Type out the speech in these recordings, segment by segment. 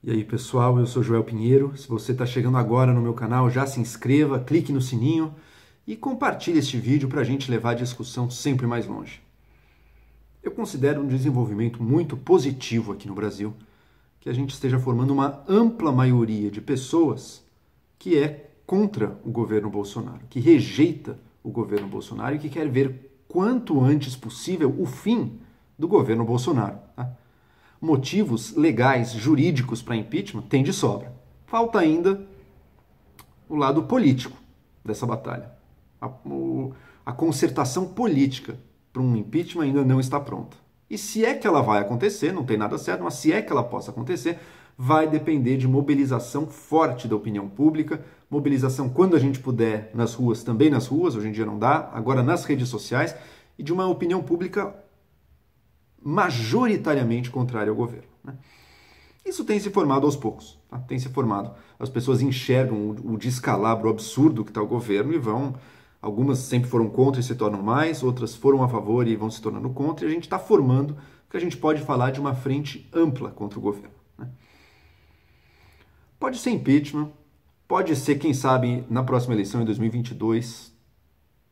E aí pessoal, eu sou Joel Pinheiro. Se você está chegando agora no meu canal, já se inscreva, clique no sininho e compartilhe este vídeo para a gente levar a discussão sempre mais longe. Eu considero um desenvolvimento muito positivo aqui no Brasil que a gente esteja formando uma ampla maioria de pessoas que é contra o governo Bolsonaro, que rejeita o governo Bolsonaro e que quer ver quanto antes possível o fim do governo Bolsonaro. Tá? Motivos legais, jurídicos para impeachment tem de sobra. Falta ainda o lado político dessa batalha. A concertação política para um impeachment ainda não está pronta. E se é que ela vai acontecer, não tem nada certo, mas se é que ela possa acontecer, vai depender de mobilização forte da opinião pública, mobilização quando a gente puder nas ruas, também nas ruas, hoje em dia não dá, agora nas redes sociais, e de uma opinião pública majoritariamente contrária ao governo. Né? Isso tem se formado aos poucos, tá? Tem se formado. As pessoas enxergam o descalabro absurdo que está o governo e vão. Algumas sempre foram contra e se tornam mais, outras foram a favor e vão se tornando contra, e a gente está formando que a gente pode falar de uma frente ampla contra o governo. Né? Pode ser impeachment, pode ser, quem sabe, na próxima eleição, em 2022,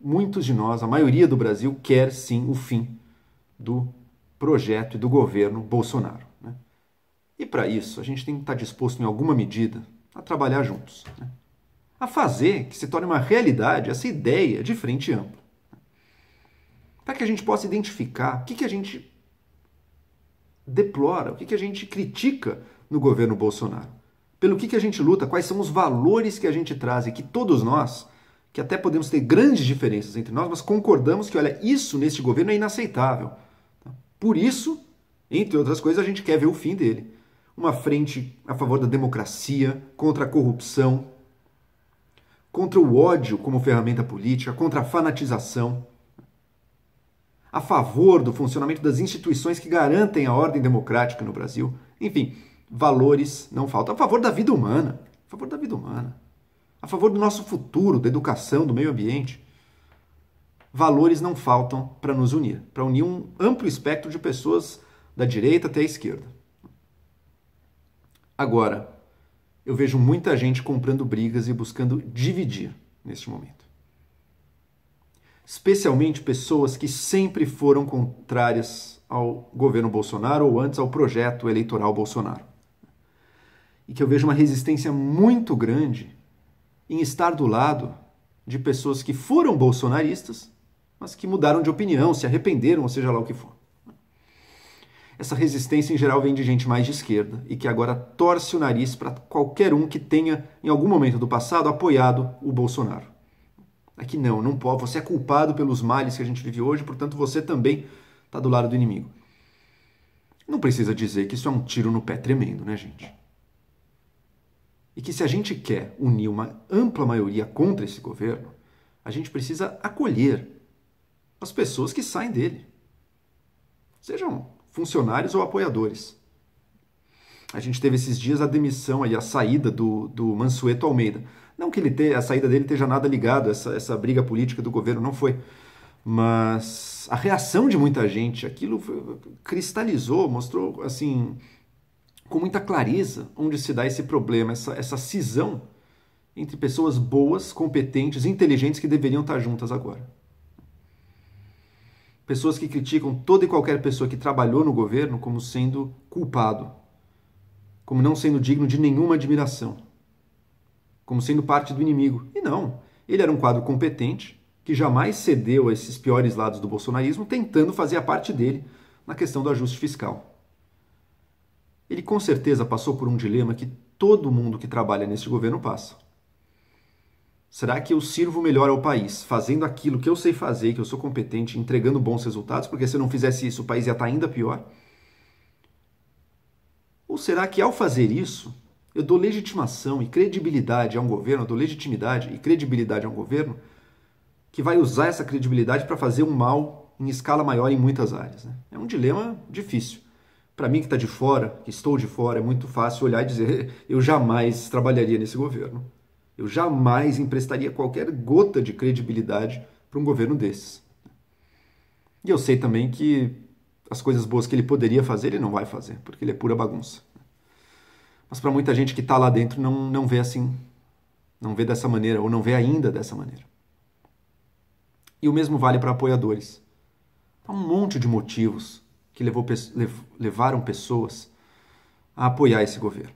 muitos de nós, a maioria do Brasil, quer sim o fim do projeto e do governo Bolsonaro. Né? E para isso, a gente tem que estar disposto, em alguma medida, a trabalhar juntos. Né? A fazer que se torne uma realidade essa ideia de frente ampla. Para que a gente possa identificar o que a gente deplora, o que a gente critica no governo Bolsonaro. Pelo que a gente luta, quais são os valores que a gente traz e que todos nós, que até podemos ter grandes diferenças entre nós, mas concordamos que, olha, isso neste governo é inaceitável. Por isso, entre outras coisas, a gente quer ver o fim dele. Uma frente a favor da democracia, contra a corrupção, contra o ódio como ferramenta política, contra a fanatização, a favor do funcionamento das instituições que garantem a ordem democrática no Brasil. Enfim, valores não faltam. A favor da vida humana, a favor da vida humana, a favor do nosso futuro, da educação, do meio ambiente. Valores não faltam para nos unir, para unir um amplo espectro de pessoas da direita até a esquerda. Agora, eu vejo muita gente comprando brigas e buscando dividir neste momento. Especialmente pessoas que sempre foram contrárias ao governo Bolsonaro ou antes ao projeto eleitoral Bolsonaro. E que eu vejo uma resistência muito grande em estar do lado de pessoas que foram bolsonaristas, mas que mudaram de opinião, se arrependeram, ou seja lá o que for. Essa resistência, em geral, vem de gente mais de esquerda e que agora torce o nariz para qualquer um que tenha, em algum momento do passado, apoiado o Bolsonaro. Aqui não pode, você é culpado pelos males que a gente vive hoje, portanto você também está do lado do inimigo. Não precisa dizer que isso é um tiro no pé tremendo, né, gente? E que se a gente quer unir uma ampla maioria contra esse governo, a gente precisa acolher as pessoas que saem dele. Sejam funcionários ou apoiadores. A gente teve esses dias a demissão e a saída do Mansueto Almeida. Não que a saída dele esteja nada ligado a essa briga política do governo, não foi. Mas a reação de muita gente, aquilo cristalizou, mostrou assim, com muita clareza onde se dá esse problema, essa cisão entre pessoas boas, competentes, inteligentes que deveriam estar juntas agora. Pessoas que criticam toda e qualquer pessoa que trabalhou no governo como sendo culpado, como não sendo digno de nenhuma admiração, como sendo parte do inimigo. E não, ele era um quadro competente, que jamais cedeu a esses piores lados do bolsonarismo, tentando fazer a parte dele na questão do ajuste fiscal. Ele com certeza passou por um dilema que todo mundo que trabalha nesse governo passa. Será que eu sirvo melhor ao país fazendo aquilo que eu sei fazer, que eu sou competente, entregando bons resultados? Porque se eu não fizesse isso, o país ia estar ainda pior? Ou será que ao fazer isso, eu dou legitimação e credibilidade a um governo, eu dou legitimidade e credibilidade a um governo que vai usar essa credibilidade para fazer um mal em escala maior em muitas áreas? Né? É um dilema difícil. Para mim que está de fora, que estou de fora, é muito fácil olhar e dizer eu jamais trabalharia nesse governo. Eu jamais emprestaria qualquer gota de credibilidade para um governo desses. E eu sei também que as coisas boas que ele poderia fazer, ele não vai fazer, porque ele é pura bagunça. Mas para muita gente que está lá dentro não vê assim, não vê dessa maneira, ou não vê ainda dessa maneira. E o mesmo vale para apoiadores. Há um monte de motivos que levaram pessoas a apoiar esse governo.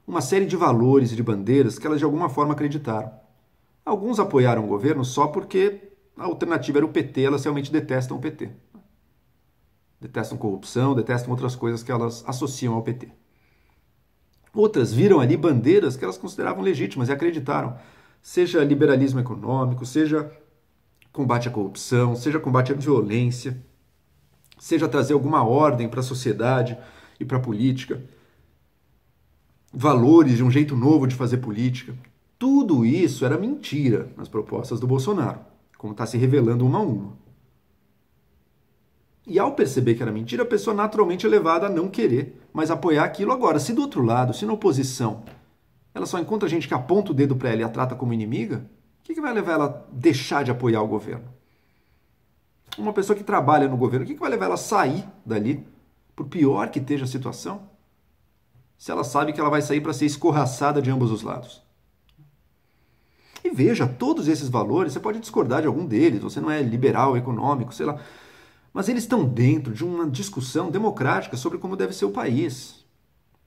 Uma série de valores e de bandeiras que elas de alguma forma acreditaram. Alguns apoiaram o governo só porque a alternativa era o PT, elas realmente detestam o PT. Detestam corrupção, detestam outras coisas que elas associam ao PT. Outras viram ali bandeiras que elas consideravam legítimas e acreditaram. Seja liberalismo econômico, seja combate à corrupção, seja combate à violência, seja trazer alguma ordem para a sociedade e para a política, valores de um jeito novo de fazer política. Tudo isso era mentira nas propostas do Bolsonaro, como está se revelando uma a uma. E ao perceber que era mentira, a pessoa naturalmente é levada a não querer mais apoiar aquilo. Agora, se do outro lado, se na oposição, ela só encontra gente que aponta o dedo para ela e a trata como inimiga, o que vai levar ela a deixar de apoiar o governo? Uma pessoa que trabalha no governo, o que vai levar ela a sair dali, por pior que esteja a situação, se ela sabe que ela vai sair para ser escorraçada de ambos os lados? E veja, todos esses valores, você pode discordar de algum deles, você não é liberal, econômico, sei lá, mas eles estão dentro de uma discussão democrática sobre como deve ser o país.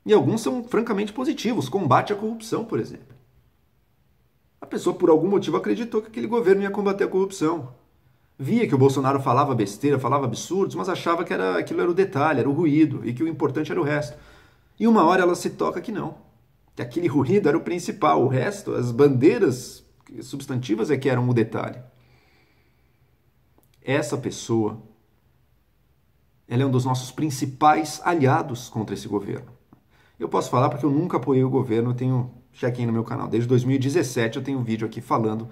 E alguns são francamente positivos, combate à corrupção, por exemplo. A pessoa, por algum motivo, acreditou que aquele governo ia combater a corrupção. Via que o Bolsonaro falava besteira, falava absurdos, mas achava que aquilo era o detalhe, era o ruído, e que o importante era o resto. E uma hora ela se toca que não. Que aquele ruído era o principal, o resto, as bandeiras substantivas é que eram o detalhe. Essa pessoa, ela é um dos nossos principais aliados contra esse governo. Eu posso falar porque eu nunca apoiei o governo, eu tenho check-in no meu canal. Desde 2017 eu tenho um vídeo aqui falando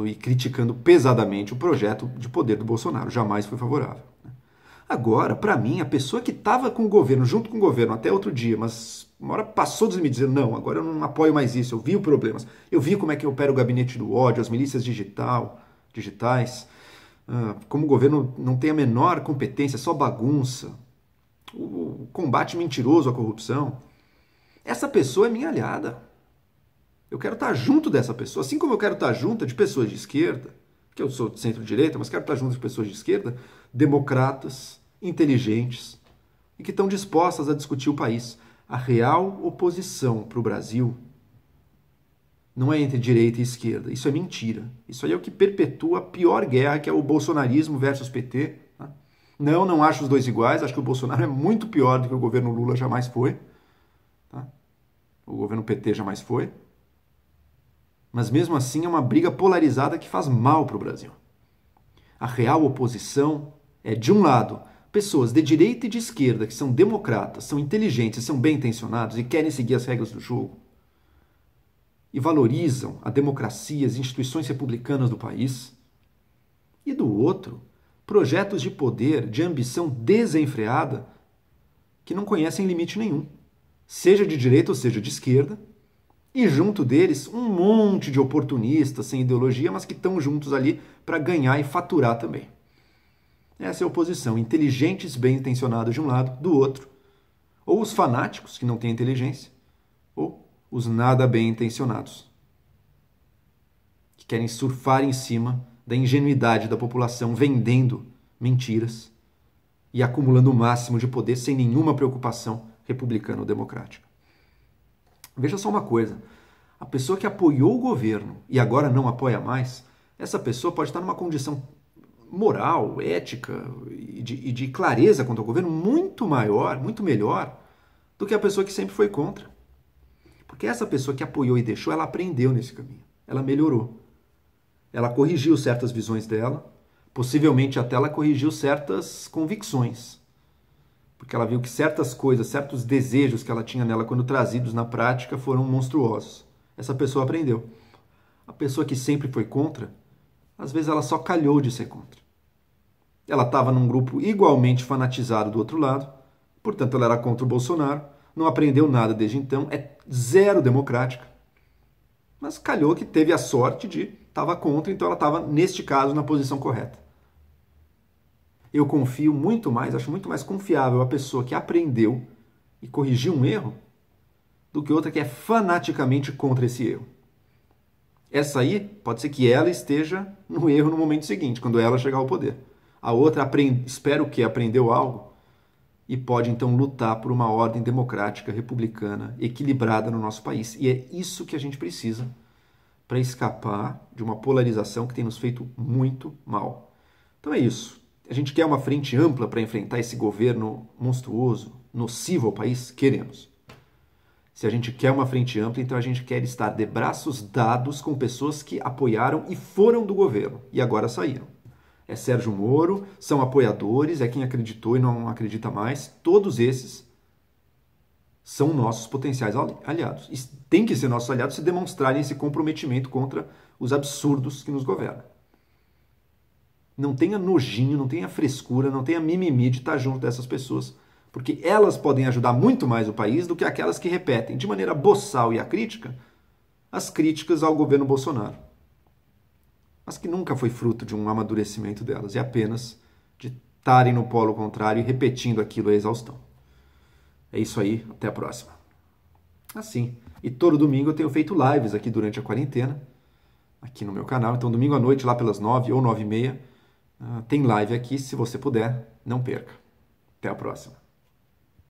e criticando pesadamente o projeto de poder do Bolsonaro. Jamais foi favorável. Agora, para mim, a pessoa que estava com o governo, junto com o governo até outro dia, mas uma hora passou de me dizer, não, agora eu não apoio mais isso, eu vi os problemas, eu vi como é que opera o gabinete do ódio, as milícias digitais, como o governo não tem a menor competência, só bagunça, o combate mentiroso à corrupção. Essa pessoa é minha aliada. Eu quero estar junto dessa pessoa, assim como eu quero estar junto de pessoas de esquerda, que eu sou de centro-direita, mas quero estar junto de pessoas de esquerda, democratas, inteligentes, e que estão dispostas a discutir o país. A real oposição para o Brasil não é entre direita e esquerda. Isso é mentira. Isso aí é o que perpetua a pior guerra, que é o bolsonarismo versus PT. Tá? Não acho os dois iguais. Acho que o Bolsonaro é muito pior do que o governo Lula jamais foi. Tá? O governo PT jamais foi. Mas mesmo assim é uma briga polarizada que faz mal para o Brasil. A real oposição é, de um lado, pessoas de direita e de esquerda que são democratas, são inteligentes, são bem intencionados e querem seguir as regras do jogo e valorizam a democracia, as instituições republicanas do país. E do outro, projetos de poder, de ambição desenfreada que não conhecem limite nenhum, seja de direita ou seja de esquerda, e junto deles um monte de oportunistas sem ideologia, mas que estão juntos ali para ganhar e faturar também. Essa é a oposição, inteligentes, bem intencionados de um lado, do outro, ou os fanáticos que não têm inteligência, ou os nada bem intencionados, que querem surfar em cima da ingenuidade da população, vendendo mentiras e acumulando o máximo de poder sem nenhuma preocupação republicana ou democrática. Veja só uma coisa, a pessoa que apoiou o governo e agora não apoia mais, essa pessoa pode estar numa condição moral, ética e de clareza contra o governo muito maior, muito melhor do que a pessoa que sempre foi contra. Porque essa pessoa que apoiou e deixou, ela aprendeu nesse caminho, ela melhorou. Ela corrigiu certas visões dela, possivelmente até ela corrigiu certas convicções. Porque ela viu que certas coisas, certos desejos que ela tinha nela quando trazidos na prática foram monstruosos. Essa pessoa aprendeu. A pessoa que sempre foi contra, às vezes ela só calhou de ser contra. Ela estava num grupo igualmente fanatizado do outro lado, portanto ela era contra o Bolsonaro, não aprendeu nada desde então, é zero democrática. Mas calhou que teve a sorte de estava contra, então ela estava, neste caso, na posição correta. Eu confio muito mais, acho muito mais confiável a pessoa que aprendeu e corrigiu um erro do que outra que é fanaticamente contra esse erro. Essa aí, pode ser que ela esteja no erro no momento seguinte, quando ela chegar ao poder. A outra, espero que aprendeu algo e pode então lutar por uma ordem democrática, republicana, equilibrada no nosso país. E é isso que a gente precisa para escapar de uma polarização que tem nos feito muito mal. Então é isso. A gente quer uma frente ampla para enfrentar esse governo monstruoso, nocivo ao país? Queremos. Se a gente quer uma frente ampla, então a gente quer estar de braços dados com pessoas que apoiaram e foram do governo e agora saíram. É Sérgio Moro, são apoiadores, é quem acreditou e não acredita mais. Todos esses são nossos potenciais aliados. E tem que ser nossos aliados se demonstrarem esse comprometimento contra os absurdos que nos governam. Não tenha nojinho, não tenha frescura, não tenha mimimi de estar junto dessas pessoas, porque elas podem ajudar muito mais o país do que aquelas que repetem de maneira boçal e acrítica as críticas ao governo Bolsonaro, mas que nunca foi fruto de um amadurecimento delas, e apenas de estarem no polo contrário e repetindo aquilo à exaustão. É isso aí, até a próxima. Assim, e todo domingo eu tenho feito lives aqui durante a quarentena, aqui no meu canal, então domingo à noite lá pelas 9 ou 9h30, tem live aqui, se você puder, não perca. Até a próxima.